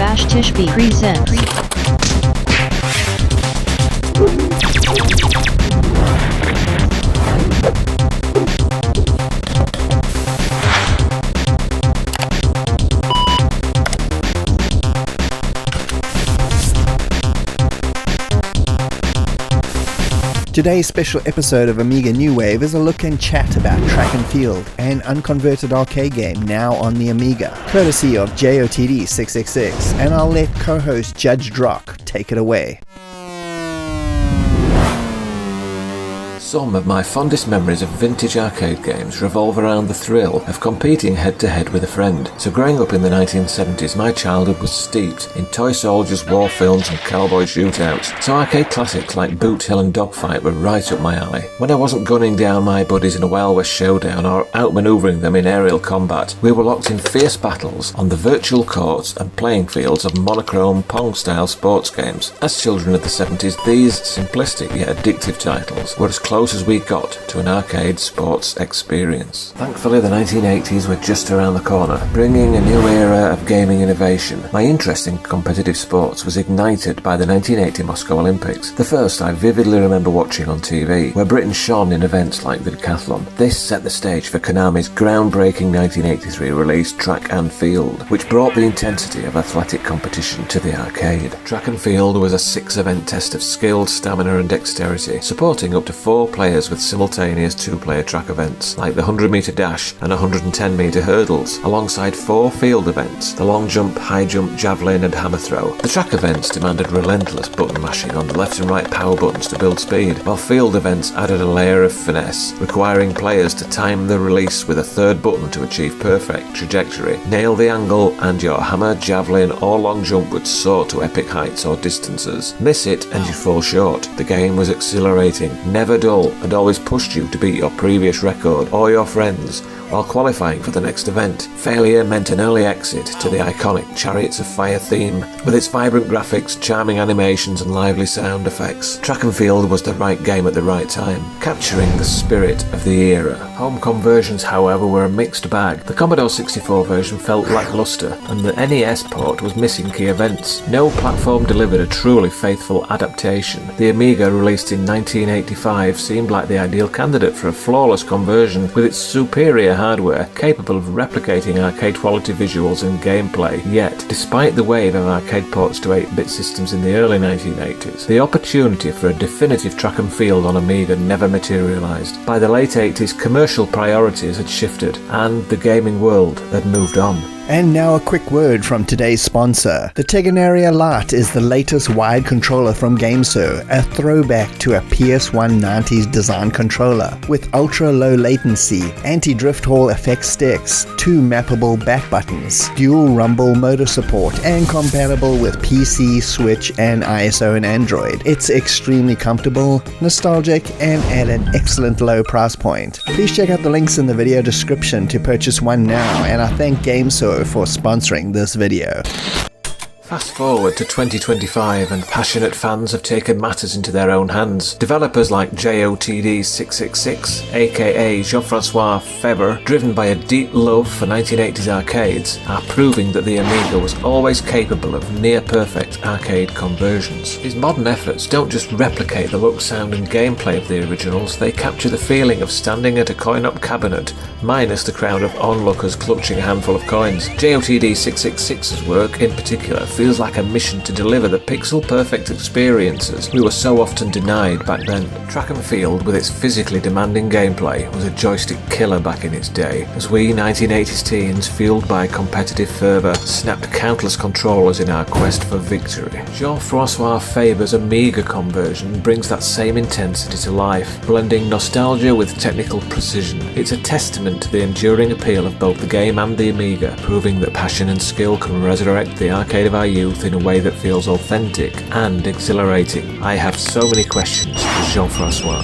Tishby presents. Today's special episode of Amiga New Wave is a look and chat about Track and Field, an unconverted arcade game now on the Amiga, courtesy of JOTD 666, and I'll let co-host Judge Drock take it away. Some of my fondest memories of vintage arcade games revolve around the thrill of competing head-to-head with a friend. So growing up in the 1970s, my childhood was steeped in toy soldiers, war films and cowboy shootouts. So arcade classics like Boot Hill and Dogfight were right up my alley. When I wasn't gunning down my buddies in a Wild West showdown or outmaneuvering them in aerial combat, we were locked in fierce battles on the virtual courts and playing fields of monochrome Pong-style sports games. As children of the 70s, these simplistic yet addictive titles were as close as we got to an arcade sports experience. Thankfully, the 1980s were just around the corner, bringing a new era of gaming innovation. My interest in competitive sports was ignited by the 1980 Moscow Olympics, the first I vividly remember watching on TV, where Britain shone in events like the decathlon. This set the stage for Konami's groundbreaking 1983 release Track and Field, which brought the intensity of athletic competition to the arcade. Track and Field was a 6-event test of skill, stamina and dexterity, supporting up to 4 players with simultaneous 2-player track events, like the 100-metre dash and 110-metre hurdles, alongside 4 field events, the long jump, high jump, javelin and hammer throw. The track events demanded relentless button mashing on the left and right power buttons to build speed, while field events added a layer of finesse, requiring players to time the release with a third button to achieve perfect trajectory. Nail the angle and your hammer, javelin or long jump would soar to epic heights or distances. Miss it and you'd fall short. The game was exhilarating, never dull, and always pushed you to beat your previous record or your friends while qualifying for the next event. Failure meant an early exit to the iconic Chariots of Fire theme, with its vibrant graphics, charming animations and lively sound effects. Track and Field was the right game at the right time, capturing the spirit of the era. Home conversions, however, were a mixed bag. The Commodore 64 version felt lackluster, and the NES port was missing key events. No platform delivered a truly faithful adaptation. The Amiga, released in 1985, seemed like the ideal candidate for a flawless conversion, with its superior hardware capable of replicating arcade quality visuals and gameplay. Yet, despite the wave of arcade ports to 8-bit systems in the early 1980s, the opportunity for a definitive Track and Field on Amiga never materialised. By the late 80s, commercial priorities had shifted, and the gaming world had moved on. And now a quick word from today's sponsor. The Tegenaria Lite is the latest wired controller from Gamesir, a throwback to a PS1 90s design controller with ultra-low latency, anti-drift hall effect sticks, 2 mappable back buttons, dual rumble motor support, and compatible with PC, Switch, and ISO and Android. It's extremely comfortable, nostalgic, and at an excellent low price point. Please check out the links in the video description to purchase one now, and I thank Gamesir for sponsoring this video. Fast forward to 2025 and passionate fans have taken matters into their own hands. Developers like JOTD 666, aka Jean-Francois Feber, driven by a deep love for 1980s arcades, are proving that the Amiga was always capable of near-perfect arcade conversions. His modern efforts don't just replicate the look, sound and gameplay of the originals, they capture the feeling of standing at a coin-op cabinet, minus the crowd of onlookers clutching a handful of coins. JOTD 666's work, in particular, feels like a mission to deliver the pixel-perfect experiences we were so often denied back then. Track and Field, with its physically demanding gameplay, was a joystick killer back in its day, as we 1980s teens, fueled by competitive fervour, snapped countless controllers in our quest for victory. Jean-Francois Faber's Amiga conversion brings that same intensity to life, blending nostalgia with technical precision. It's a testament to the enduring appeal of both the game and the Amiga, proving that passion and skill can resurrect the arcade of our youth in a way that feels authentic and exhilarating. I have so many questions for Jean-Francois.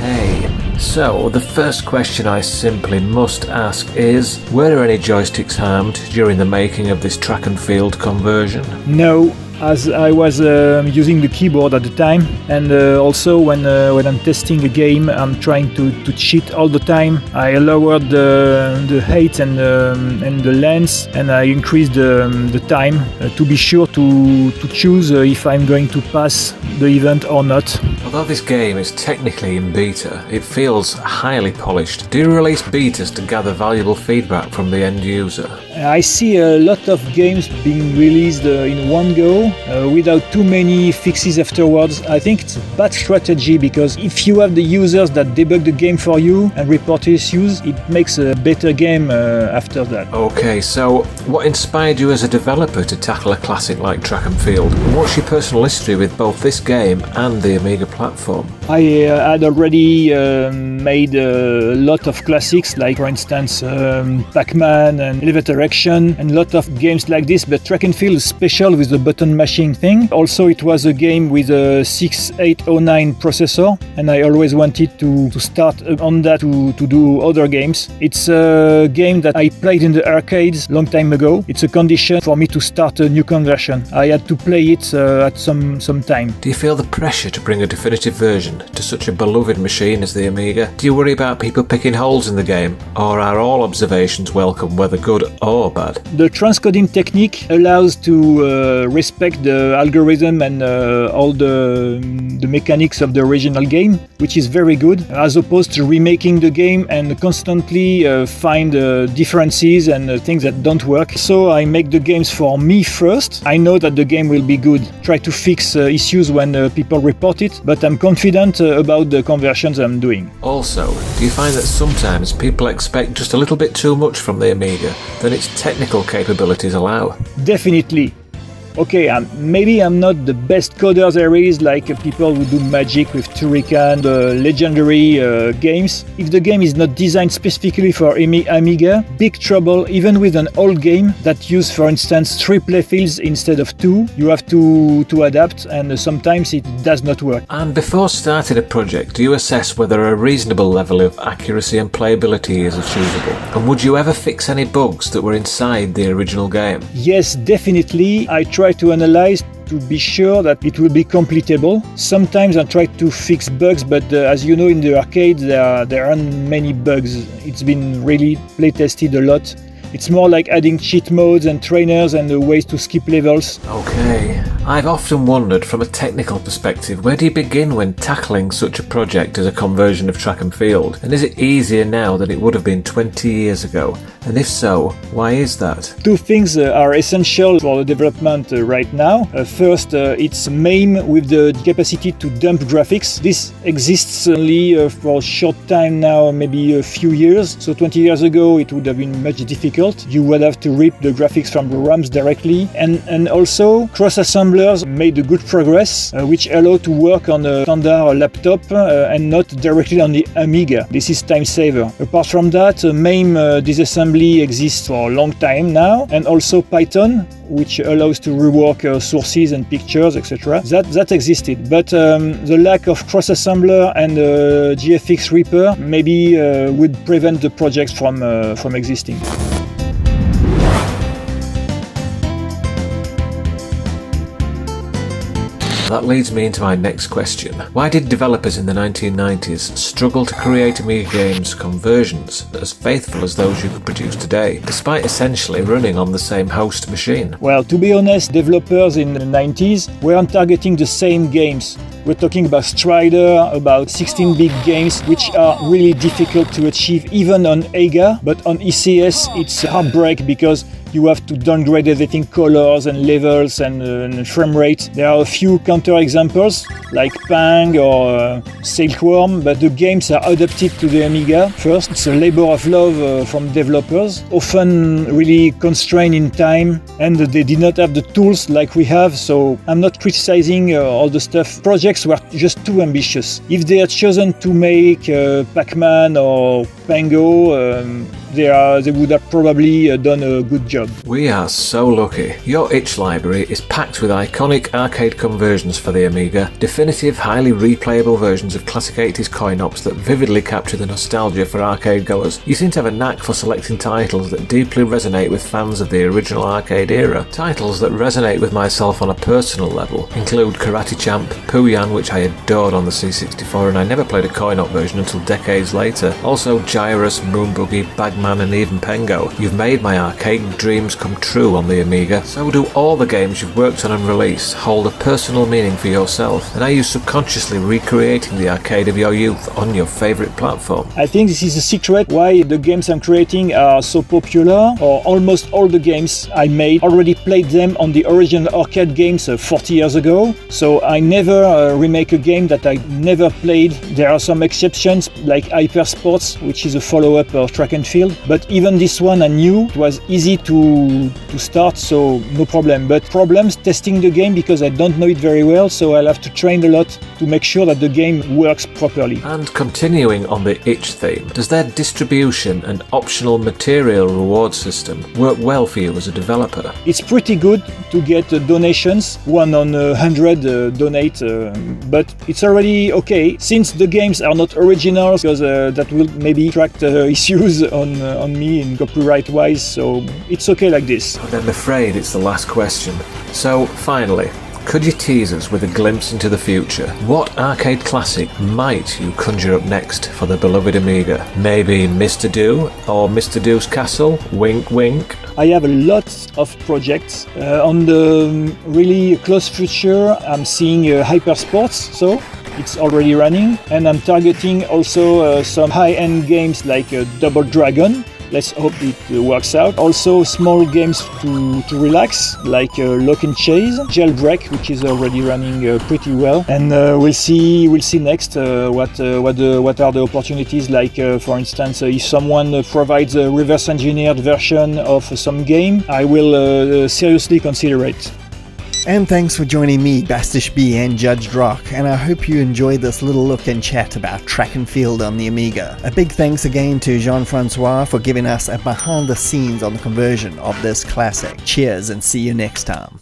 Hey, so the first question I simply must ask is, were there any joysticks harmed during the making of this Track and Field conversion? No, as I was using the keyboard at the time, and also when I'm testing a game, I'm trying to cheat all the time. I lowered the height and the length, and I increased the time to be sure to choose if I'm going to pass the event or not. Although this game is technically in beta, it feels highly polished. Do you release betas to gather valuable feedback from the end user? I see a lot of games being released in one go without too many fixes afterwards. I think it's a bad strategy, because if you have the users that debug the game for you and report issues, it makes a better game after that. Okay, so what inspired you as a developer to tackle a classic like Track and Field? And what's your personal history with both this game and the Amiga platform? I had already made a lot of classics, like for instance Pac-Man and Elevator Action, and a lot of games like this, but Track and Field is special with the button mashing thing. Also, it was a game with a 6809 processor, and I always wanted to start on that to do other games. It's a game that I played in the arcades long time ago. It's a condition for me to start a new conversion. I had to play it at some time. Do you feel the pressure to bring a definitive version to such a beloved machine as the Amiga? Do you worry about people picking holes in the game, or are all observations welcome, whether good or bad? The transcoding technique allows to respect the algorithm and all the mechanics of the original game, which is very good, as opposed to remaking the game and constantly find differences and things that don't work. So I make the games for me first. I know that the game will be good. Try to fix issues when people report it, but I'm confident about the conversions I'm doing. Also, do you find that sometimes people expect just a little bit too much from the Amiga than its technical capabilities allow? Definitely. Okay, maybe I'm not the best coder there is, like people who do magic with Turrican, the legendary games. If the game is not designed specifically for Amiga, big trouble. Even with an old game that use, for instance, 3 playfields instead of 2, you have to adapt, and sometimes it does not work. And before starting a project, do you assess whether a reasonable level of accuracy and playability is achievable? And would you ever fix any bugs that were inside the original game? Yes, definitely. I try to analyze to be sure that it will be completable. Sometimes I try to fix bugs, but as you know, in the arcade there aren't many bugs. It's been really play tested a lot. It's more like adding cheat modes and trainers and ways to skip levels. Okay. I've often wondered from a technical perspective, where do you begin when tackling such a project as a conversion of Track and Field? And is it easier now than it would have been 20 years ago? And if so, why is that? 2 things are essential for the development right now. First, it's MAME with the capacity to dump graphics. This exists only for a short time now, maybe a few years. So 20 years ago it would have been much difficult. You would have to rip the graphics from the ROMs directly. And also, cross-assemblers made a good progress, which allow to work on a standard laptop and not directly on the Amiga. This is time saver. Apart from that, MAME disassembly exists for a long time now, and also Python, which allows to rework sources and pictures, etc. That existed, but the lack of cross-assembler and GFX Reaper maybe would prevent the projects from existing. That leads me into my next question. Why did developers in the 1990s struggle to create Amiga games conversions as faithful as those you could produce today, despite essentially running on the same host machine? Well, to be honest, developers in the 90s weren't targeting the same games. We're talking about Strider, about 16-bit games, which are really difficult to achieve even on Amiga, but on ECS it's a heartbreak because you have to downgrade everything, colors and levels and frame rate. There are a few counter-examples like Pang or Silkworm, but the games are adapted to the Amiga first. It's a labor of love from developers, often really constrained in time, and they did not have the tools like we have, so I'm not criticizing all the stuff. Projects were just too ambitious. If they had chosen to make Pac-Man or Pango, they would have probably done a good job. We are so lucky. Your itch library is packed with iconic arcade conversions for the Amiga, definitive, highly replayable versions of classic 80s coin-ops that vividly capture the nostalgia for arcade goers. You seem to have a knack for selecting titles that deeply resonate with fans of the original arcade era. Titles that resonate with myself on a personal level include Karate Champ, Pooyan, which I adored on the C64 and I never played a coin-op version until decades later. Also Gyrus, Moon Boogie, Bagman and even Pengo. You've made my arcade dreams come true on the Amiga. So do all the games you've worked on and released hold a personal meaning for yourself? And are you subconsciously recreating the arcade of your youth on your favourite platform? I think this is a secret why the games I'm creating are so popular, or almost all the games I made already played them on the original arcade games 40 years ago. So I never remake a game that I never played. There are some exceptions like Hyper Sports, which is a follow-up of Track and Field, but even this one I knew it was easy to start, so no problem. But problems testing the game because I don't know it very well, so I'll have to train a lot to make sure that the game works properly. And continuing on the itch theme, does their distribution and optional material reward system work well for you as a developer? It's pretty good to get donations, 1 on 100 donate, but it's already okay since the games are not original, because that will maybe attract issues on me in copyright wise, so it's okay like this. And I'm afraid it's the last question. So finally, could you tease us with a glimpse into the future? What arcade classic might you conjure up next for the beloved Amiga? Maybe Mr. Do or Mr. Do's Castle? Wink wink. I have a lot of projects. On the really close future, I'm seeing Hyper Sports, so it's already running, and I'm targeting also some high-end games like Double Dragon. Let's hope it works out. Also small games to relax, like Lock and Chase, Jailbreak, which is already running pretty well. And we'll see next what are the opportunities. Like for instance, if someone provides a reverse engineered version of some game, I will seriously consider it. And thanks for joining me, Bastish B and Judge Rock, and I hope you enjoyed this little look and chat about Track and Field on the Amiga. A big thanks again to Jean-Francois for giving us a behind the scenes on the conversion of this classic. Cheers and see you next time.